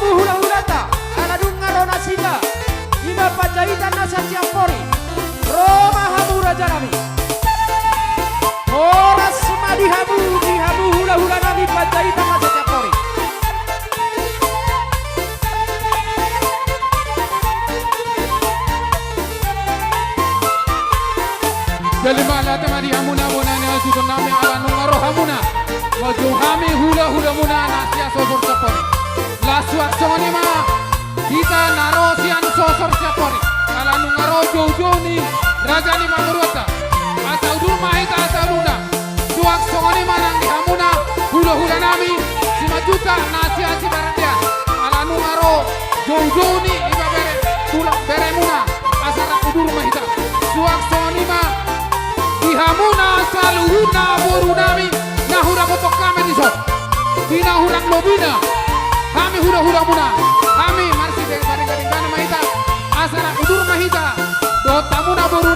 hamu hula-hulata ala dungarona singa ima pajaitan nasa ciampori Roma hamu raja nami Horas semadi hamu di hamu hula-hula nami pajaitan nasa ciampori Belimala temadi hamuna bonane sutun nami ala nungaro hamuna waju hami hula hula muna nasia sosor sapori lasuak songoni ma kita naro sian sosor sapori ala nungaro joni raja ni mamuruata asal dur mahita asal luna suak songoni ma nang di hamuna hula hula nami 5 juta nasia si barandia ala nungaro joni iba bere tulak bere muna asal udur mahita suak songoni ma hamuna saluhuna borunami nahura botok kami di sok dina hurang lobina kami hura-hura muna kami marsi dari garing-garing mahita asana udur mahita dota muna boru